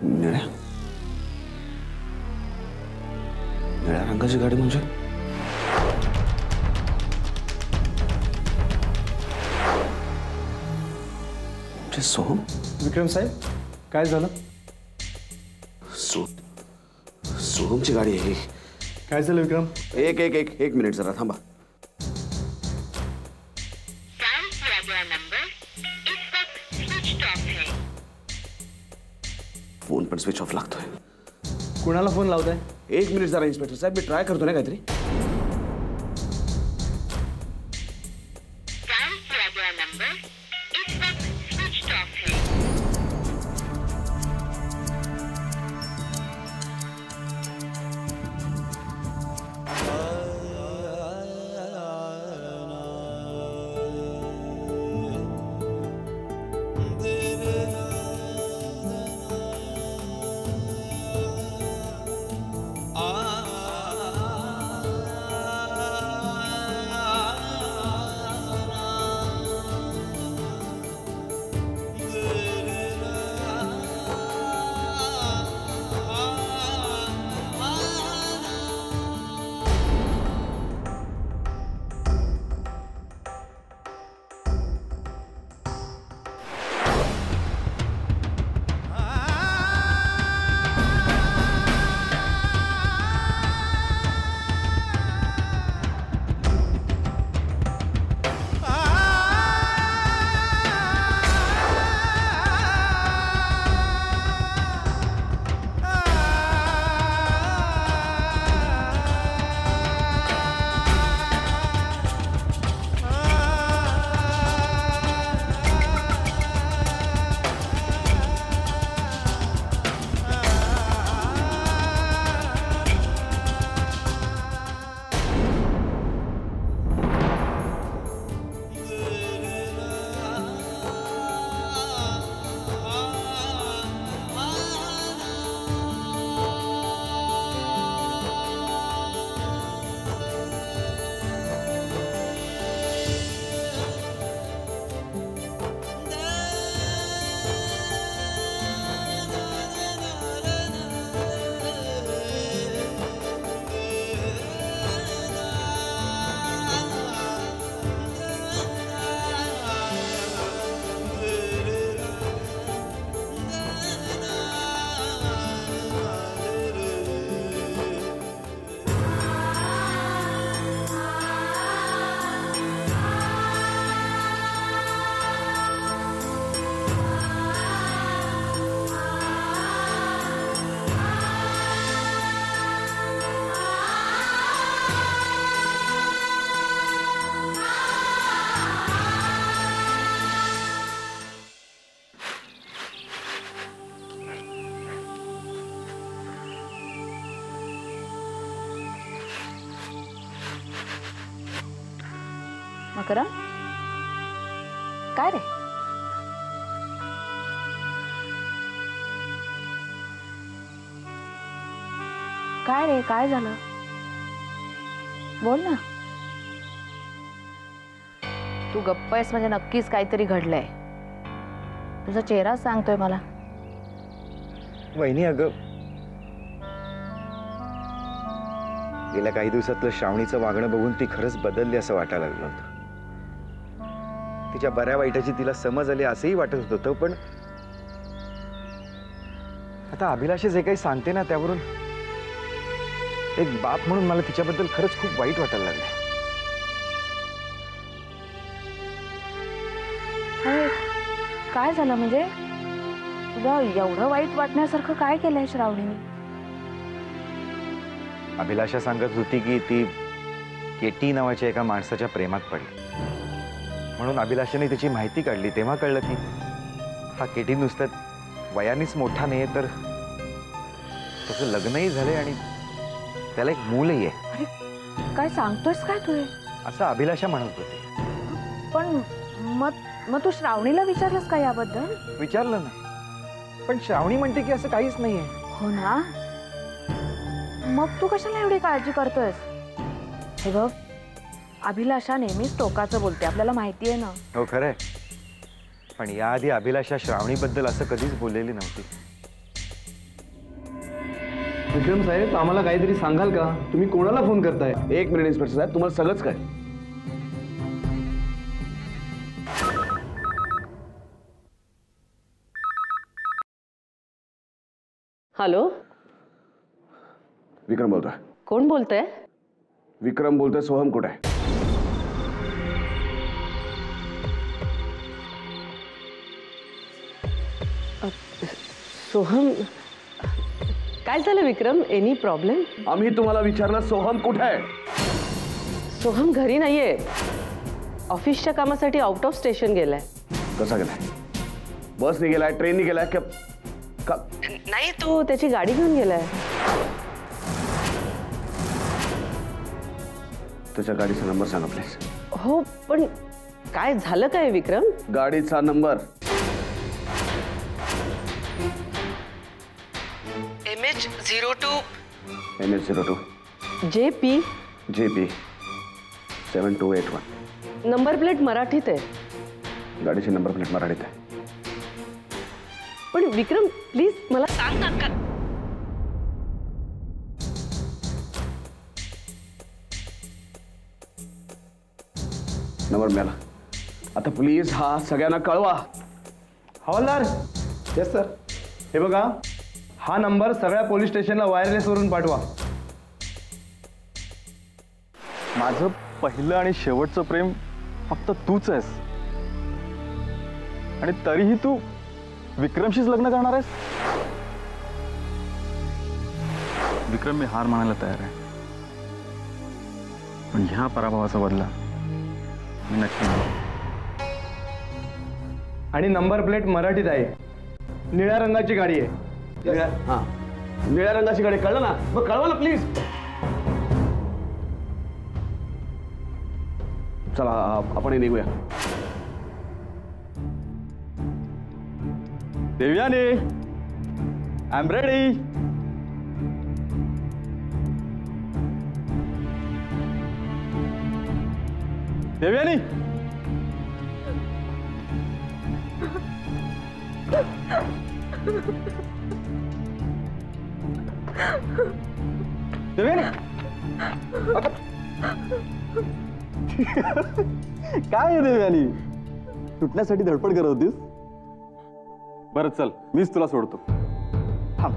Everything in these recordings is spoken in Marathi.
निळ्या निळ्या रंगाची गाडी म्हणजे सोहम? विक्रम साहेब काय झालं? सोहमची गाडी आहे. काय झालं विक्रम? एक एक एक एक मिनिट जरा थांबा. फोन पण स्विच ऑफ लागतोय. कुणाला फोन लावताय? एक मिनिट जरा इन्स्पेक्टर साहेब, मी ट्राय करतो ना काहीतरी. मकरम काय रे? काय रे, काय झालं? बोल ना. तू गप्प आहेस म्हणजे नक्कीच काहीतरी घडलंय. तुझा चेहरा सांगतोय मला. वहिनी, अगं गेल्या काही दिवसातलं श्रावणीचं वागणं बघून ती खरंच बदलली असं वाटायला लागलं होतं. तिच्या बऱ्या वाईटाची तिला समज आली असंही वाटत होतं, पण आता अभिलाषी जे काही सांगते ना त्यावरून एक बाप म्हणून मला तिच्याबद्दल खरंच खूप वाईट वाटायला लागलं. काय झालं म्हणजे? तुला एवढं वाईट वाटण्यासारखं काय केलंय श्रावणीने? अभिलाषा सांगत होती की ती केटी नावाच्या एका माणसाच्या प्रेमात पडली. म्हणून अभिलाषाने त्याची माहिती काढली. तेव्हा कळलं की हा केटी नुसतं वयानेच मोठा नाही तर त्याचं लग्नही झालंय आणि त्याला एक मूलही आहे. अरे काय सांगतोयस काय तू? असं अभिलाषा म्हणत होती. पण मग तू श्रावणीला विचारलंस का याबद्दल? विचारलं ना, पण श्रावणी म्हणते की असं काहीच नाहीये. हो ना, मग तू कशाला एवढी काळजी करतोयस? हे बघ, अभिलाषा नेहमीच टोकाचं बोलते, आपल्याला माहिती आहे ना. हो खरंय, पण याआधी अभिलाषा श्रावणीबद्दल असं कधीच बोललेली नव्हती. विक्रम साहेब आम्हाला काहीतरी सांगाल का? तुम्ही कोणाला फोन करताय? 1 मिनिट इन्स्पेक्टर साहेब, तुम्हाला सगळंच काय? हॅलो, विक्रम बोलतोय. कोण बोलतंय? विक्रम बोलतोय. सोहम कुठे आहे? सोहम, काय झालं विक्रम? Any problem? आम्ही तुम्हाला विचारलं सोहम कुठे आहे? सोहम घरी नाहीये, ऑफिसच्या कामासाठी आउट ऑफ स्टेशन गेलाय. कसा गेलाय? बसने गेलाय, ट्रेनने गेलाय का? नाही, तो त्याची गाडी घेऊन गेलाय. त्याच्या गाडीचा नंबर सांगा प्लीज. हो, पण काय झालं काय विक्रम? गाडीचा number. MH02 MH02 JP JP 7281. Number plate मराठीत आहे. गाडीची नंबर प्लेट मराठीत आहे. पण विक्रम प्लीज मला सांग ना का. नंबर मिळाला. आता प्लीज हा सगळ्यांना कळवा. हवालदार. Yes sir. हे बघा, हा नंबर सगळ्या पोलीस स्टेशनला वायरलेसवरून पाठवा. माझं पहिलं आणि शेवटचं प्रेम फक्त तूच आहेस, आणि तरीही तू विक्रमशीच लग्न करणार आहेस. विक्रम, मी हार मानायला तयार आहे, पण ह्या पराभवाचा बदला मी नक्की घेईन. आणि नंबर प्लेट मराठीत आहे. निळ्या रंगाची गाडी आहे. हा, निळ्या रंगाची गाडी. कळलं ना? मग कळवा ना प्लीज. चला आपण निघूया. Devyani, I am ready. Devyani, Devyani, काय आहे देवयानी? सुटण्यासाठी धडपड करत होतीस? बरं चल, मीच तुला सोडतो. थांब.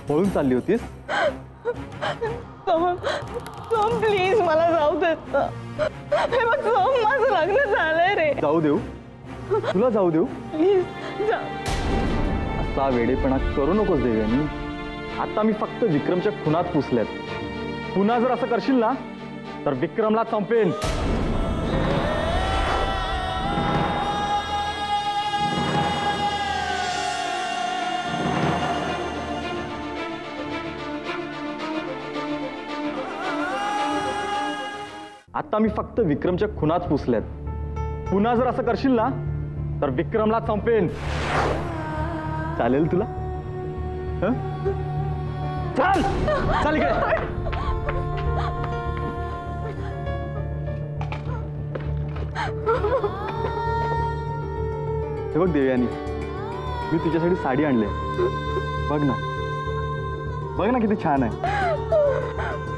पळून चालली होतीस? प्लीज मला जाऊ देत. हे बघ सोहम, माझं लग्न झालंय रे. जाऊ देऊ? तुला जाऊ देऊ? प्लीज जा. असा वेडेपणा करू नकोस देवयानी. आता मी फक्त विक्रमच्या खुनात पुसल्यात. पुन्हा जर असं करशील ना तर विक्रमला संपेन. आता मी फक्त विक्रमच्या खुनात पुसल्यात. पुन्हा जर असं करशील ना तर विक्रमला संपेन. चालेल तुला? चल चल इकडे. हे बघ देवयानी, मी तुझ्यासाठी साडी आणले. बघ ना, बघ ना किती छान आहे.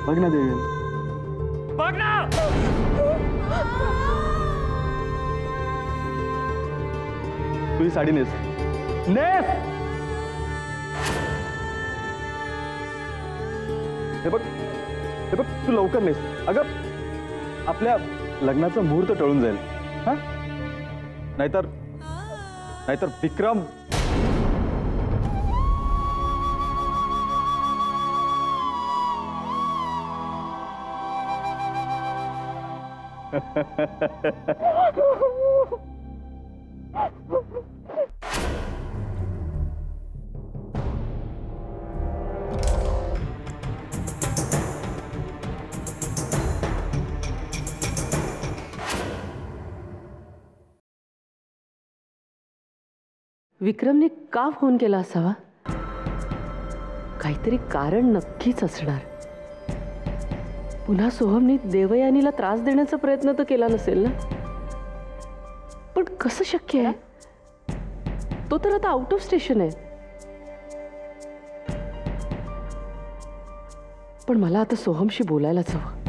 बघ ना देवयानी, बघ ना. तुझी साडी नेस. नेस. हे बघ, हे बघ, तू लवकर नेस. अगं आपल्या लग्नाचा मुहूर्त टळून जाईल. हा, नाहीतर विक्रम. विक्रमने का फोन केला असावा? काहीतरी कारण नक्कीच असणार. पुन्हा सोहमने देवयानीला त्रास देण्याचा प्रयत्न तर केला नसेल ना? पण कसं शक्य आहे? तो तर आता आउट ऑफ स्टेशन आहे. पण मला आता सोहमशी बोलायलाच हवं.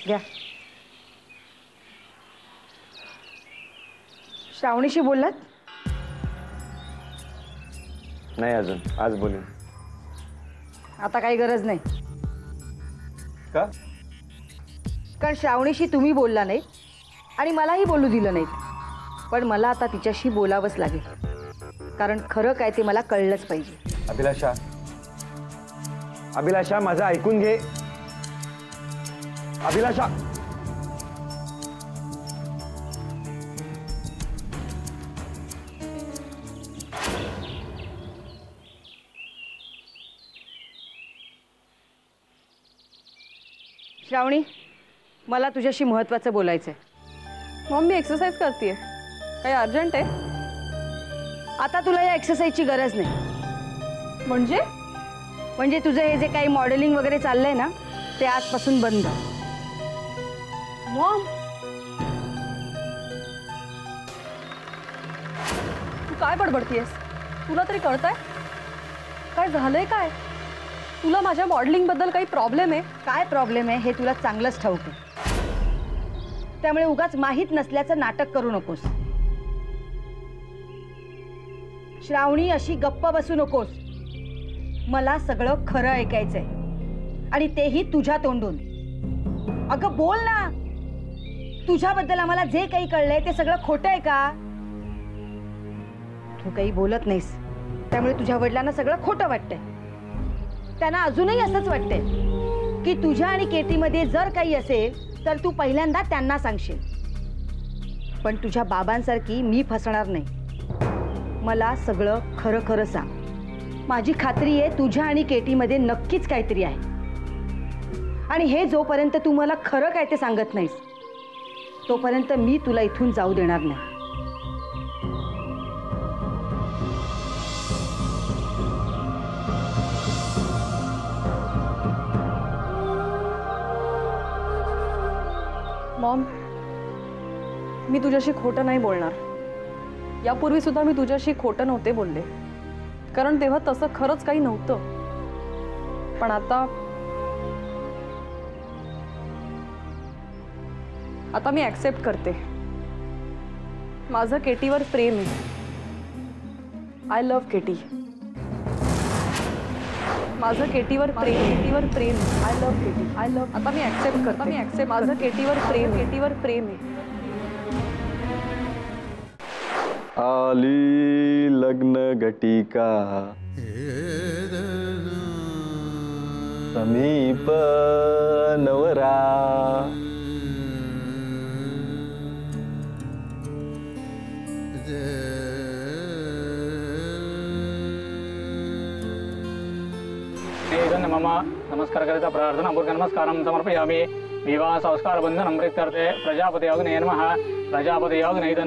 घ्या. श्रावणीशी बोललात? नाही अजून, आज बोलेन. आता काही गरज नाही. का? कारण श्रावणीशी तुम्ही बोलला नाही आणि मलाही बोलू दिलं नाही. पण मला आता तिच्याशी बोलावंच लागेल, कारण खरं काय ते मला कळलंच पाहिजे. अभिलाषा, अभिलाषा माझं ऐकून घे. अभिलाषा, श्रावणी, मला तुझ्याशी महत्त्वाचं बोलायचं आहे. मग मी एक्सरसाइज करतेय. काही अर्जंट आहे? आता तुला या एक्सरसाइजची गरज नाही. म्हणजे तुझं हे जे काही मॉडेलिंग वगैरे चाललंय ना, ते आजपासून बंद. मॉम, तू काय बडबडतीयस? तुला तरी कळतंय? काय झालंय काय? तुला माझ्या मॉडेलिंग बद्दल काही प्रॉब्लेम आहे? काय प्रॉब्लेम आहे हे तुला चांगलंच ठाऊक आहे. त्यामुळे उगाच माहीत नसल्याचं नाटक करू नकोस. श्रावणी, अशी गप्प बसू नकोस. मला सगळं खरं ऐकायचंय, आणि तेही तुझ्या तोंडून. अगं बोल ना. तुझ्याबद्दल आम्हाला जे काही कळलंय ते सगळं खोटं आहे का? तू काही बोलत नाहीस, त्यामुळे तुझ्या वडिलांना सगळं खोटं वाटतंय. त्यांना अजूनही असंच वाटतंय की तुझ्या आणि केटीमध्ये जर काही असेल तर तू पहिल्यांदा त्यांना सांगशील. पण तुझ्या बाबांसारखी मी फसणार नाही. मला सगळं खरं खरं सांग. माझी खात्री आहे तुझ्या आणि केटीमध्ये नक्कीच काहीतरी आहे, आणि हे जोपर्यंत तू मला खरं काय ते सांगत नाहीस तोपर्यंत मी तुला इथून जाऊ देणार नाही. मॉम, मी तुझ्याशी खोटं नाही बोलणार. यापूर्वी सुद्धा मी तुझ्याशी खोटं नव्हते बोलले, कारण तेव्हा तसं खरंच काही नव्हतं. पण आता मी ऍक्सेप्ट करते. माझं केटीवर प्रेम आहे. I love Katie. माझं केटीवर प्रेम. I love Katie. आता मी ऍक्सेप्ट करते. माझं केटीवर प्रेम आहे. आली लग्न घटिका समीप नवरा. मम नमस्कार करिता प्रार्थना पूर्वक नमस्कारं समर्पयामि. विवाह संस्कार बंधनं प्रीत्यर्थे प्रजापतये नमः. प्रजापतये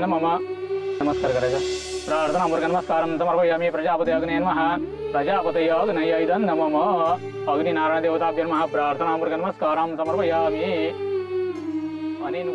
मम नमस्कार करायचा. प्रार्थना पूर्वक नमस्कारं समर्पयामि. प्रजापतये नमः. प्रजापतये नमः. अग्नि नारायण देवताभ्यो नमः. प्रार्थना पूर्वक नमस्कारं समर्पयामि. अनेन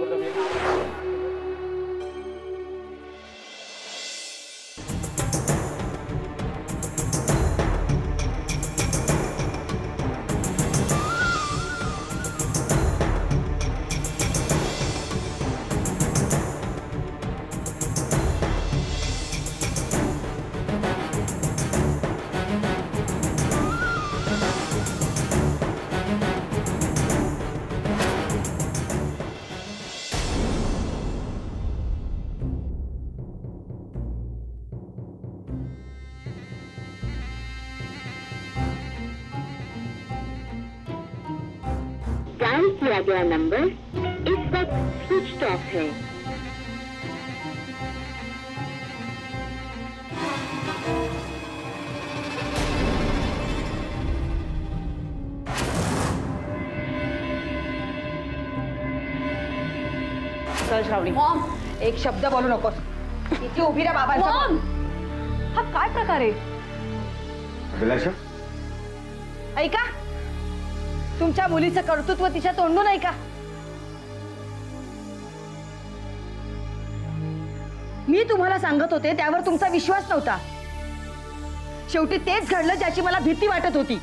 किया गया नंबर इस वक्त स्विच ऑफ है। चल श्रावणी, एक शब्द बोलू नकोस. इथे उभी राहा बाबांसमोर. हा काय प्रकार आहे? अभिलाषा, ऐका, तुमच्या मुलीचं कर्तृत्व तिच्या तोंडून ऐका. मी तुम्हाला सांगत होते त्यावर तुमचा विश्वास नव्हता. शेवटी तेच घडलं ज्याची मला भीती वाटत होती.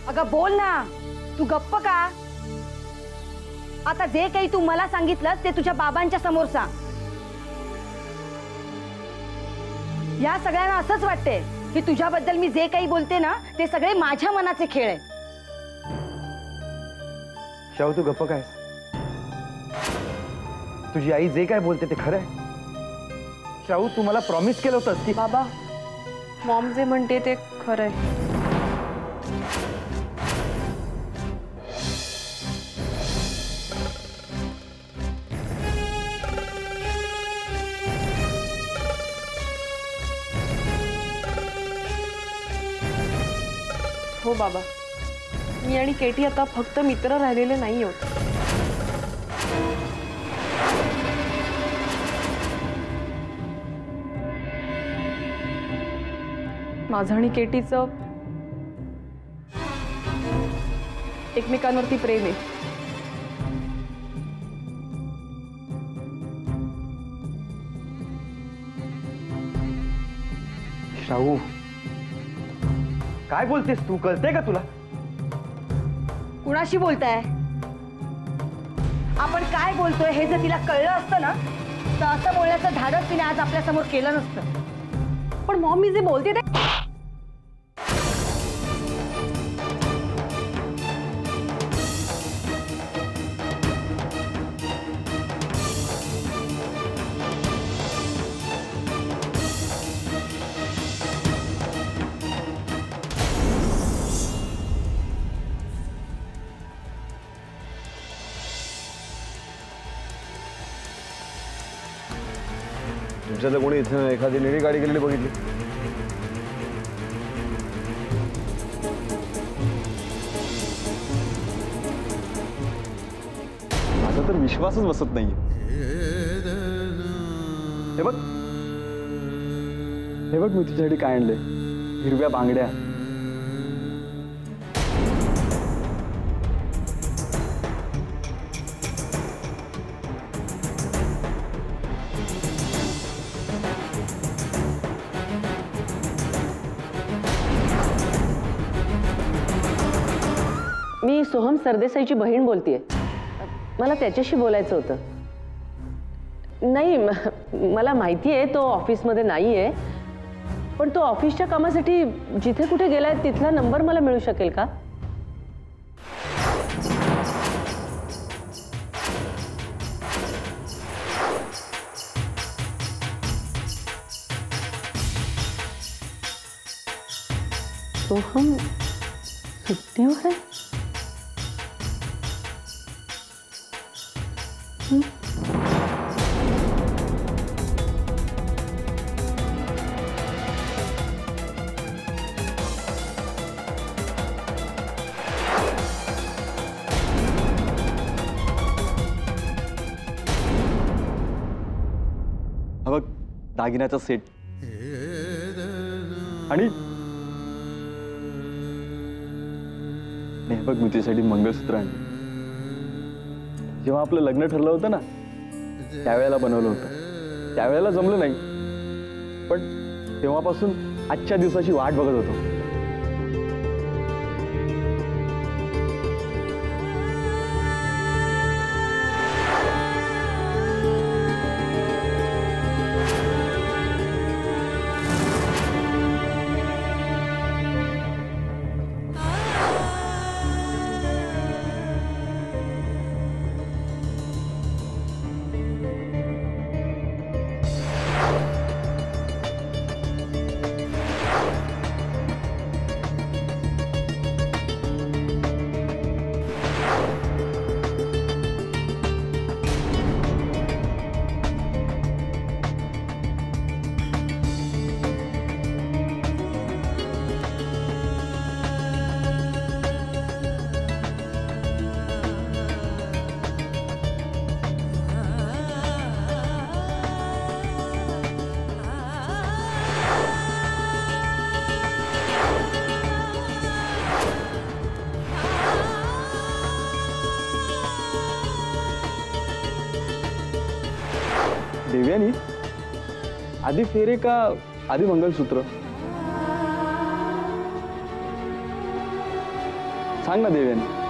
अगं बोल ना, तू गप्प का? आता जे काही तू मला सांगितलं ते तुझ्या बाबांच्या समोर सांग. या सगळ्यांना असंच वाटते की तुझ्याबद्दल मी जे काही बोलते ना ते सगळे माझ्या मनाचे खेळ आहे. शाहू, तू गप्प काय? तुझी आई जे काय बोलते ते खरं आहे? शाहू, तू मला प्रॉमिस केलं होतं की बाबा, मॉम जे म्हणते ते खरं आहे. हो बाबा, मी आणि केटी आता फक्त मित्र राहिलेले नाही आहोत. माझं आणि केटीचं एकमेकांवरती प्रेम आहे. शाहू, काय बोलतेस तू? कळतंय का तुला? कुणाशी बोलताय? आपण काय बोलतोय हे जर तिला कळलं असतं ना तर असं बोलण्याचं धाडस तिने आज आपल्या समोर केलं नसतं. पण मॉम, मी जे बोलते ते तुमच्यातलं कोणी इथे एखादी निळी गाडी गेलेली बघितली? माझा तर विश्वासच बसत नाहीये. हे बघ, हे बघ, मी तुझ्यासाठी काय आणले. हिरव्या बांगड्या. मी सोहम सरदेसाईची बहीण बोलतेय. मला त्याच्याशी बोलायचं होतं. नाही, मला माहिती आहे तो ऑफिसमध्ये नाही आहे, पण तो ऑफिसच्या कामासाठी जिथे कुठे गेलाय तिथला नंबर मला मिळू शकेल का? सोहम सुट्टीवर आहे? हा बघ, दागिन्याचा सेट. आणि हे बघ, मी तुझ्यासाठी मंगळसूत्र आणलं. जेव्हा आपलं लग्न ठरलं होतं ना त्यावेळेला बनवलं होतं. त्यावेळेला जमलं नाही, पण तेव्हापासून आजच्या दिवसाची वाट बघत होतो. देवयानी आधी फेरे का आधी मंगलसूत्र? सांग ना देवयानी.